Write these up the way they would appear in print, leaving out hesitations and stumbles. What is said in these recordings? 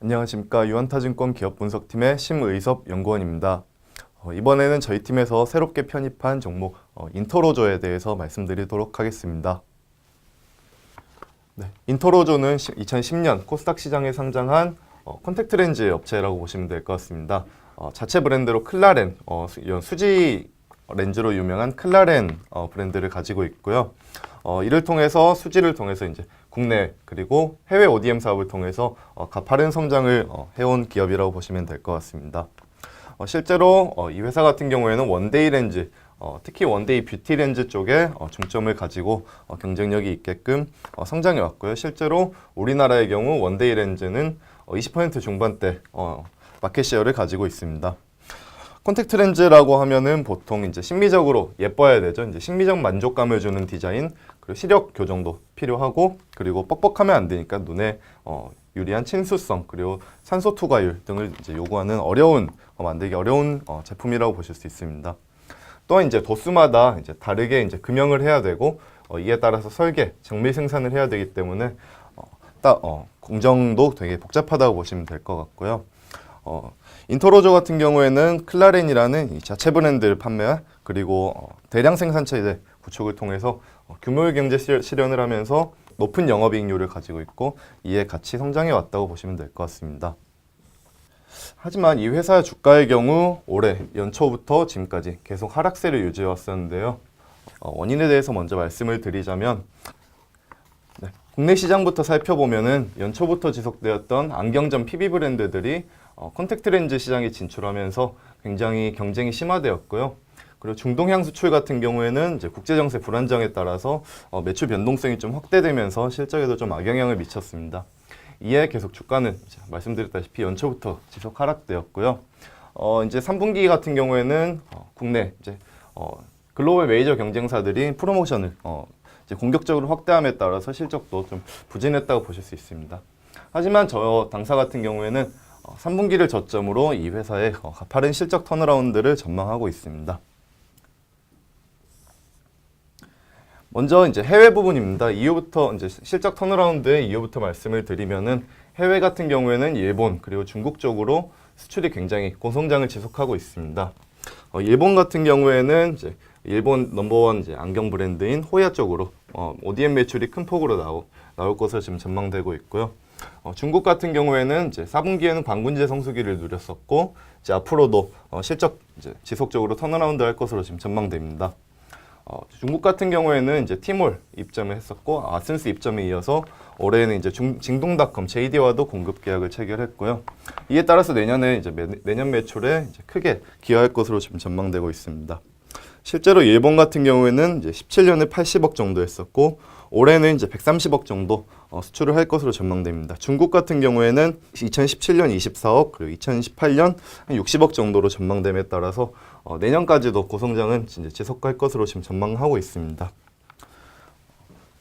안녕하십니까. 유한타증권 기업분석팀의 심의섭 연구원입니다. 이번에는 저희 팀에서 새롭게 편입한 종목 인터로조에 대해서 말씀드리도록 하겠습니다. 네, 인터로조는 2010년 코스닥 시장에 상장한 콘택트 렌즈 업체라고 보시면 될 것 같습니다. 자체 브랜드로 클라렌, 이런 수지 렌즈로 유명한 클라렌 브랜드를 가지고 있고요. 이를 통해서 수지를 통해서 이제 국내 그리고 해외 ODM 사업을 통해서 가파른 성장을 해온 기업이라고 보시면 될 것 같습니다. 실제로 이 회사 같은 경우에는 원데이 렌즈, 특히 원데이 뷰티 렌즈 쪽에 중점을 가지고 경쟁력이 있게끔 성장해 왔고요. 실제로 우리나라의 경우 원데이 렌즈는 20% 중반대 마켓시어를 가지고 있습니다. 콘택트 렌즈라고 하면은 보통 이제 심미적으로 예뻐야 되죠. 이제 심미적 만족감을 주는 디자인, 그리고 시력 교정도 필요하고, 그리고 뻑뻑하면 안 되니까 눈에 유리한 친수성, 그리고 산소 투과율 등을 이제 요구하는 만들기 어려운 제품이라고 보실 수 있습니다. 또한 이제 도수마다 이제 다르게 이제 금형을 해야 되고, 이에 따라서 설계, 정밀 생산을 해야 되기 때문에 공정도 되게 복잡하다고 보시면 될 것 같고요. 인터로조 같은 경우에는 클라렌이라는 이 자체 브랜드를 판매한, 그리고 대량 생산체의 구축을 통해서 규모의 경제 실현을 하면서 높은 영업이익률을 가지고 있고, 이에 같이 성장해 왔다고 보시면 될 것 같습니다. 하지만 이 회사 주가의 경우 올해 연초부터 지금까지 계속 하락세를 유지해 왔었는데요. 원인에 대해서 먼저 말씀을 드리자면, 국내 시장부터 살펴보면은 연초부터 지속되었던 안경점 PB 브랜드들이 콘택트 렌즈 시장에 진출하면서 굉장히 경쟁이 심화되었고요. 그리고 중동향 수출 같은 경우에는 이제 국제 정세 불안정에 따라서 매출 변동성이 좀 확대되면서 실적에도 좀 악영향을 미쳤습니다. 이에 계속 주가는 말씀드렸다시피 연초부터 지속 하락되었고요. 이제 3분기 같은 경우에는 국내 이제 글로벌 메이저 경쟁사들이 프로모션을 이제 공격적으로 확대함에 따라서 실적도 좀 부진했다고 보실 수 있습니다. 하지만 저 당사 같은 경우에는 3분기를 저점으로 이 회사의 가파른 실적 턴어라운드를 전망하고 있습니다. 먼저 이제 해외 부분입니다. 이후부터 이제 실적 턴어라운드의 이유부터 말씀을 드리면은, 해외 같은 경우에는 일본 그리고 중국 쪽으로 수출이 굉장히 고성장을 지속하고 있습니다. 일본 같은 경우에는 이제 일본 넘버원 이제 안경 브랜드인 호야 쪽으로 ODM 매출이 큰 폭으로 나올 것으로 지금 전망되고 있고요. 중국 같은 경우에는 이제 4분기에는 반군제 성수기를 누렸었고, 이제 앞으로도 실적 이제 지속적으로 턴어라운드 할 것으로 지금 전망됩니다. 중국 같은 경우에는 이제 티몰 입점을 했었고, 아센스 입점에 이어서 올해는 이제 징동닷컴 JD와도 공급 계약을 체결했고요. 이에 따라서 내년에 이제 내년 매출에 이제 크게 기여할 것으로 지금 전망되고 있습니다. 실제로 일본 같은 경우에는 이제 17년에 80억 정도 했었고, 올해는 이제 130억 정도 수출을 할 것으로 전망됩니다. 중국 같은 경우에는 2017년 24억, 그리고 2018년 60억 정도로 전망됨에 따라서 내년까지도 고성장은 이제 지속할 것으로 지금 전망하고 있습니다.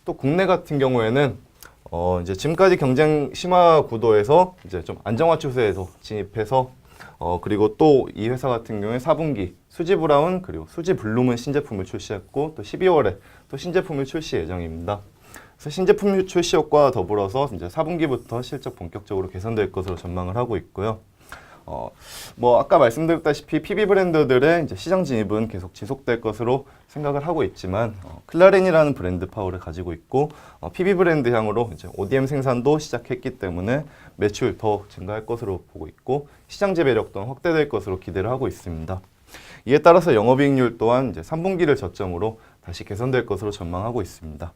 또 국내 같은 경우에는 이제 지금까지 경쟁 심화 구도에서 이제 좀 안정화 추세에서 진입해서 그리고 또 이 회사 같은 경우에 4분기 수지 브라운 그리고 수지 블룸은 신제품을 출시했고, 또 12월에 또 신제품을 출시 예정입니다. 그래서 신제품 출시 효과와 더불어서 이제 4분기부터 실적 본격적으로 개선될 것으로 전망을 하고 있고요. 아까 말씀드렸다시피 PB 브랜드들의 이제 시장 진입은 계속 지속될 것으로 생각을 하고 있지만, 클라렌이라는 브랜드 파워를 가지고 있고, PB 브랜드 향으로 이제 ODM 생산도 시작했기 때문에 매출 더 증가할 것으로 보고 있고, 시장 지배력 또한 확대될 것으로 기대를 하고 있습니다. 이에 따라서 영업이익률 또한 이제 3분기를 저점으로 다시 개선될 것으로 전망하고 있습니다.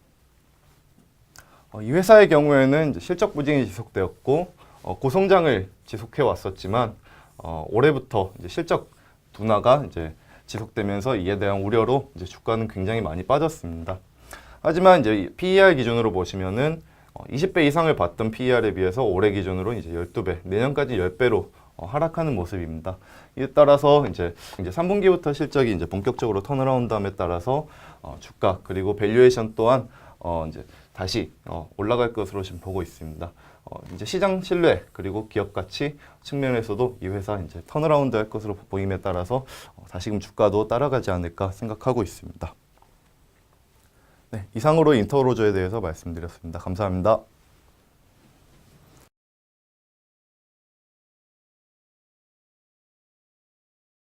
이 회사의 경우에는 이제 실적 부진이 지속되었고, 고성장을 지속해 왔었지만, 올해부터 이제 실적 둔화가 이제 지속되면서 이에 대한 우려로 이제 주가는 굉장히 많이 빠졌습니다. 하지만 이제 PER 기준으로 보시면은 20배 이상을 봤던 PER에 비해서 올해 기준으로 이제 12배, 내년까지 10배로 하락하는 모습입니다. 이에 따라서 이제 3분기부터 실적이 이제 본격적으로 턴어라운드함에 따라서 주가 그리고 밸류에이션 또한 이제 다시 올라갈 것으로 지금 보고 있습니다. 이제 시장 신뢰 그리고 기업 가치 측면에서도 이 회사 이제 턴어라운드 할 것으로 보임에 따라서 다시금 주가도 따라가지 않을까 생각하고 있습니다. 네, 이상으로 인터로조에 대해서 말씀드렸습니다. 감사합니다.